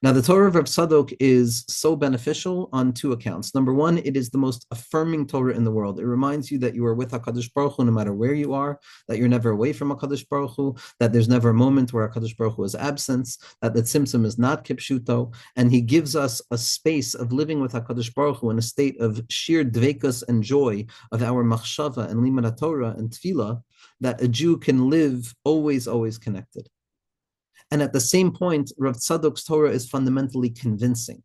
Now, the Torah of Rav Tzadok is so beneficial on two accounts. Number one, it is the most affirming Torah in the world. It reminds you that you are with HaKadosh Baruch Hu no matter where you are, that you're never away from HaKadosh Baruch Hu, that there's never a moment where HaKadosh Baruch Hu is absence, that the tzimtzum is not kipshuto, and he gives us a space of living with HaKadosh Baruch Hu in a state of sheer dvekus and joy of our machshava and limud Torah and tefillah, that a Jew can live always, always connected. And at the same point, Rav Tzadok's Torah is fundamentally convincing.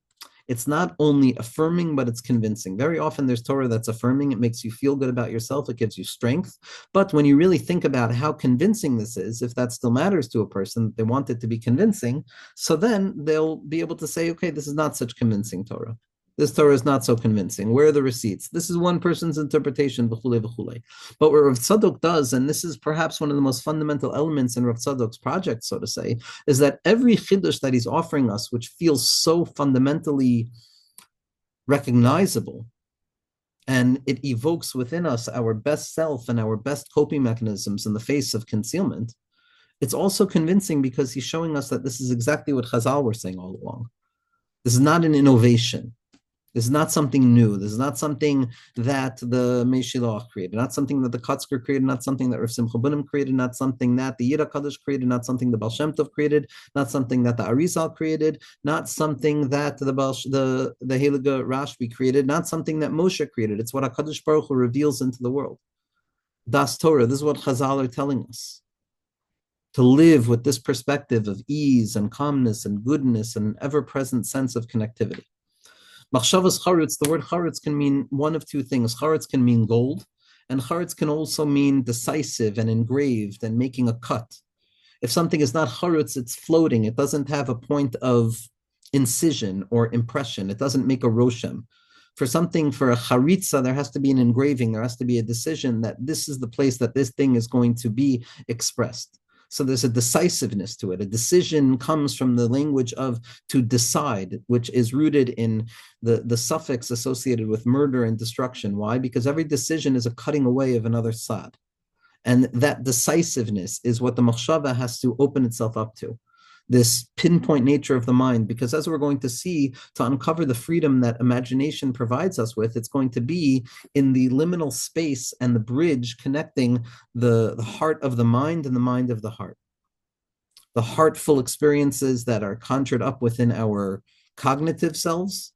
It's not only affirming, but it's convincing. Very often there's Torah that's affirming. It makes you feel good about yourself. It gives you strength. But when you really think about how convincing this is, if that still matters to a person, they want it to be convincing, so then they'll be able to say, okay, this is not such convincing Torah. This Torah is not so convincing. Where are the receipts? This is one person's interpretation, v'chule, v'chule. But what Rav Tzadok does, and this is perhaps one of the most fundamental elements in Rav Tzadok's project, so to say, is that every chiddush that he's offering us, which feels so fundamentally recognizable, and it evokes within us our best self and our best coping mechanisms in the face of concealment, it's also convincing because he's showing us that this is exactly what Chazal were saying all along. This is not an innovation. This is not something new. This is not something that the Meshilach created, not something that the Kotzker created, not something that Rav Simcha Bunim created, not something that the Yira Kaddish created, not something the Baal Shem Tov created, not something that the Arizal created, not something that the Heilige Rashbi created, not something that Moshe created. It's what HaKadosh Baruch Hu reveals into the world. Das Torah, this is what Chazal are telling us. To live with this perspective of ease and calmness and goodness and an ever-present sense of connectivity. Machshavos Charutz, the word Charutz can mean one of two things. Charutz can mean gold, and Charutz can also mean decisive and engraved and making a cut. If something is not Charutz, it's floating. It doesn't have a point of incision or impression. It doesn't make a roshem. For a charitza, there has to be an engraving. There has to be a decision that this is the place that this thing is going to be expressed. So there's a decisiveness to it. A decision comes from the language of to decide, which is rooted in the suffix associated with murder and destruction. Why? Because every decision is a cutting away of another sad. And that decisiveness is what the machshava has to open itself up to. This pinpoint nature of the mind, because as we're going to see, to uncover the freedom that imagination provides us with, it's going to be in the liminal space and the bridge connecting the heart of the mind and the mind of the heart. The heartful experiences that are conjured up within our cognitive selves,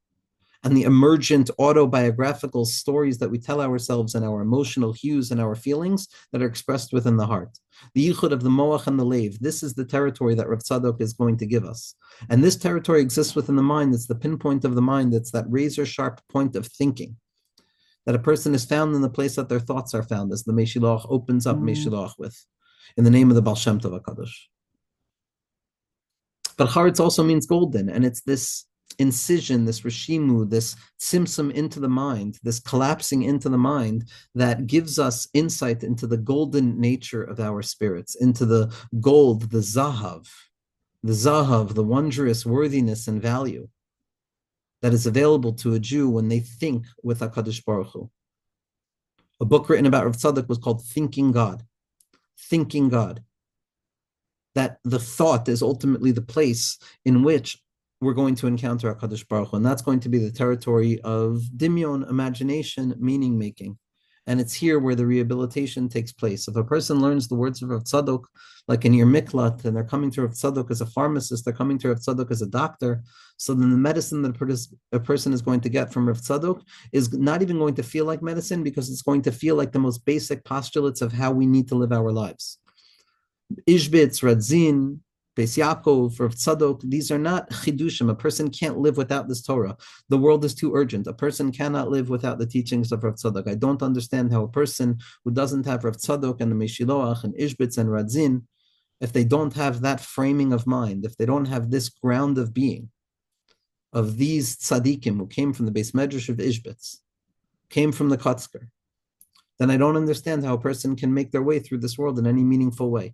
and the emergent autobiographical stories that we tell ourselves and our emotional hues and our feelings that are expressed within the heart. The yichud of the moach and the leiv, this is the territory that Rav Tzadok is going to give us. And this territory exists within the mind. It's the pinpoint of the mind. It's that razor-sharp point of thinking. That a person is found in the place that their thoughts are found, as the Meshilach opens up Meshilach with, in the name of the Baal Shem Tov HaKadosh. But charetz also means golden, and it's this incision, this reshimu, this tzimtzum into the mind, this collapsing into the mind that gives us insight into the golden nature of our spirits, into the gold, the zahav, the wondrous worthiness and value that is available to a Jew when they think with HaKadosh Baruch Hu. A book written about Rav Tzadok was called Thinking God. Thinking God. That the thought is ultimately the place in which we're going to encounter HaKadosh Baruch Hu, and that's going to be the territory of dimyon, imagination, meaning making. And it's here where the rehabilitation takes place. If a person learns the words of Rav Tzadok, like in your miklat, and they're coming to Rav Tzadok as a pharmacist, they're coming to Rav Tzadok as a doctor, so then the medicine that a person is going to get from Rav Tzadok is not even going to feel like medicine, because it's going to feel like the most basic postulates of how we need to live our lives. Ishbitz, Radzin, Beis Yaakov, Rav Tzadok, these are not chidushim. A person can't live without this Torah. The world is too urgent. A person cannot live without the teachings of Rav Tzadok. I don't understand how a person who doesn't have Rav Tzadok and the Meshiloach and Ishbitz and Radzin, if they don't have that framing of mind, if they don't have this ground of being, of these tzaddikim who came from the Beis Medrash of Ishbitz, came from the Kotzker, then I don't understand how a person can make their way through this world in any meaningful way.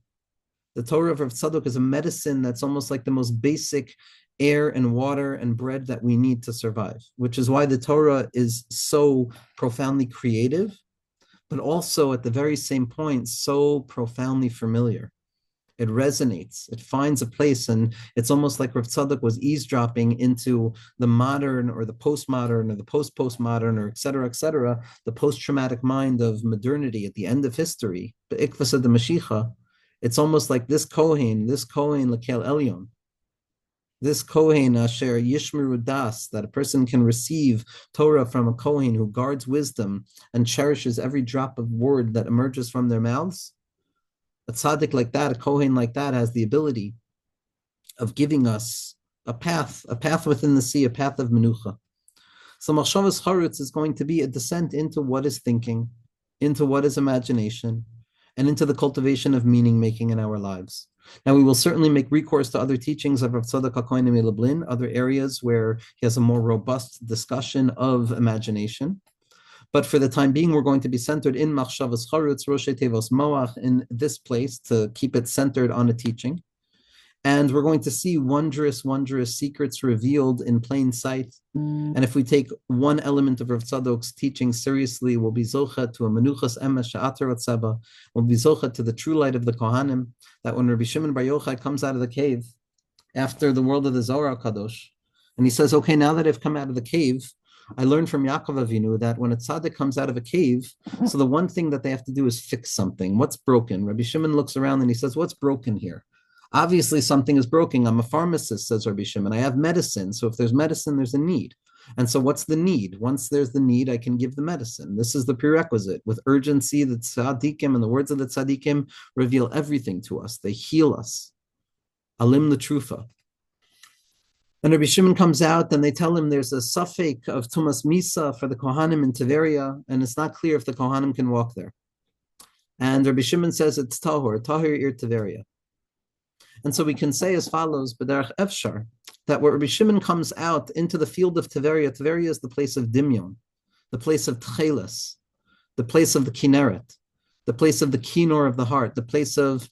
The Torah of Rav Tzadok is a medicine that's almost like the most basic air and water and bread that we need to survive, which is why the Torah is so profoundly creative, but also at the very same point, so profoundly familiar. It resonates, it finds a place, and it's almost like Rav Tzadok was eavesdropping into the modern or the postmodern or the post-postmodern or et cetera, the post-traumatic mind of modernity at the end of history, the Ikvas of the Mashiach. It's almost like this Kohen Lekel Elyon, this Kohen Asher Yishmeru Das, that a person can receive Torah from a Kohen who guards wisdom and cherishes every drop of word that emerges from their mouths. A tzaddik like that, a Kohen like that, has the ability of giving us a path within the sea, a path of menucha. So Machshavas Charutz is going to be a descent into what is thinking, into what is imagination, and into the cultivation of meaning making in our lives. Now, we will certainly make recourse to other teachings of Rav Tzadok HaKohen and Imagination, other areas where he has a more robust discussion of imagination. But for the time being, we're going to be centered in Machshavas Charutz, Roshei Tevos Moach, in this place to keep it centered on a teaching. And we're going to see wondrous secrets revealed in plain sight. And if we take one element of Rav Tzadok's teaching seriously, we'll be zocha to a menuchas emes she'ater otzeba. We'll be zocha to the true light of the Kohanim, that when Rabbi Shimon Bar Yochai comes out of the cave after the world of the Zohar HaKadosh, and he says, okay, now that I've come out of the cave, I learned from Yaakov Avinu that when a tzaddik comes out of a cave, so the one thing that they have to do is fix something. What's broken? Rabbi Shimon looks around and he says, what's broken here? Obviously, something is broken. I'm a pharmacist, says Rabbi Shimon. I have medicine. So if there's medicine, there's a need. And so what's the need? Once there's the need, I can give the medicine. This is the prerequisite. With urgency, the tzaddikim and the words of the tzaddikim reveal everything to us. They heal us. Alim the trufa. And Rabbi Shimon comes out and they tell him there's a suffix of Tumas Misa for the Kohanim in Tiberia, and it's not clear if the Kohanim can walk there. And Rabbi Shimon says it's Tahor Ir Tiberia. And so we can say as follows, B'derech Efshar, that where Rabbi Shimon comes out into the field of Tiberia is the place of Dimyon, the place of Tcheles, the place of the Kinneret, the place of the Kinor of the heart, the place of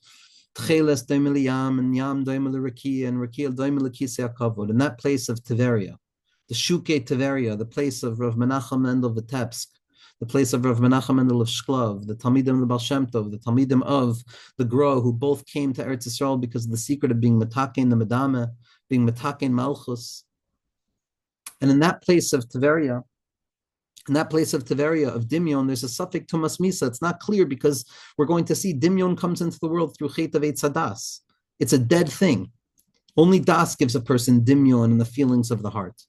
Tcheles doimel yam and yam doimel Rakia and Rakia doimel Kisei HaKavod, in that place of Tiberia, the Shuke Tiberia, the place of Rav Menachem Mendel Vitebsk, the place of Rav Menachem Mendel of Shklov, the Talmidim of the Baal Shem Tov, the Talmidim of the Gra, who both came to Eretz Yisrael because of the secret of being Metakein the Medame, being Metakein Malchus. And in that place of Tiberia, of Dimyon, there's a suffix Tumas Misa. It's not clear because we're going to see Dimyon comes into the world through Chet of Eitz Hadas. It's a dead thing. Only Das gives a person Dimyon and the feelings of the heart.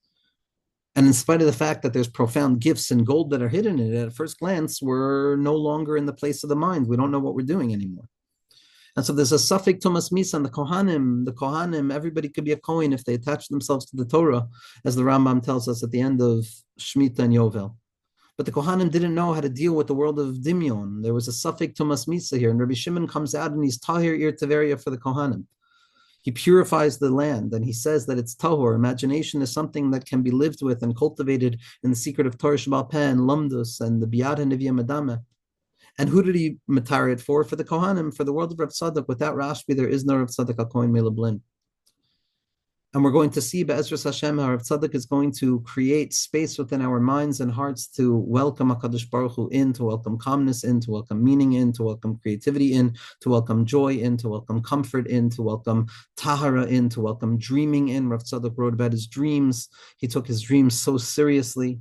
And in spite of the fact that there's profound gifts and gold that are hidden in it, at first glance, we're no longer in the place of the mind. We don't know what we're doing anymore. And so there's a suffix Tumas Misa, and the Kohanim, everybody could be a Kohen if they attach themselves to the Torah, as the Rambam tells us at the end of Shemitah and Yovel. But the Kohanim didn't know how to deal with the world of Dimyon. There was a suffix Tumas Misa here, and Rabbi Shimon comes out and he's Tahir Ir Tiberia for the Kohanim. He purifies the land, and he says that it's tahor. Imagination is something that can be lived with and cultivated in the secret of Torah Shebal Peh and Lamdus and the Biyad and Nevi'ah Madame. And who did he matar it for? For the Kohanim, for the world of Rav Tzadok. Without Rashbi, there is no Rav Tzadok HaKohen Melablin. And we're going to see Be'ezras Hashem how Rav Tzadok is going to create space within our minds and hearts to welcome HaKadosh Baruch Hu in, to welcome calmness in, to welcome meaning in, to welcome creativity in, to welcome joy in, to welcome comfort in, to welcome tahara in, to welcome dreaming in. Rav Tzadok wrote about his dreams. He took his dreams so seriously.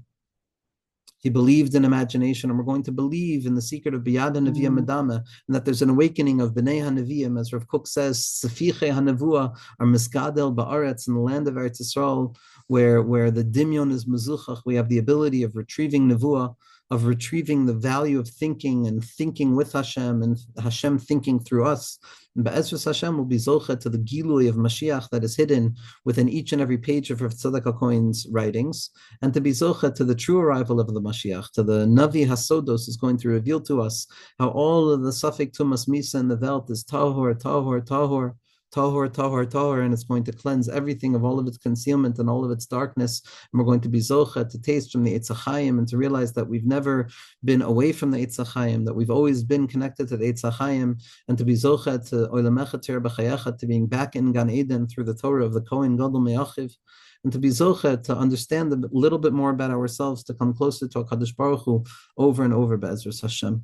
He believed in imagination, and we're going to believe in the secret of Biyad HaNeviya Medama, and that there's an awakening of B'nai HaNeviim, as Rav Kook says, Sefiche HaNevua are Miskadel Ba'aretz, in the land of Eretz Yisrael, where the Dimyon is Mezuchach. We have the ability of retrieving Nevuah, of retrieving the value of thinking and thinking with Hashem and Hashem thinking through us. And Be'ezras Hashem will be Zocha to the Gilui of Mashiach that is hidden within each and every page of Rav Tzadok HaKohen's writings, and to be Zocha to the true arrival of the Mashiach, to the Navi Hasodos is going to reveal to us how all of the Safek Tumas Misa in the Welt is Tahor, Tahor, Tahor, Tahor, Tahor, Tahor, and it's going to cleanse everything of all of its concealment and all of its darkness. And we're going to be Zocha to taste from the Eitz HaChaim and to realize that we've never been away from the Eitz HaChaim, that we've always been connected to the Eitz HaChaim, and to be Zocha to Oilamecha Ter B'Chayecha, to being back in Gan Eden through the Torah of the Kohen Gadol Me'achiv, and to be Zocha to understand a little bit more about ourselves, to come closer to HaKadosh Baruch Hu over and over, Be'ezras Hashem.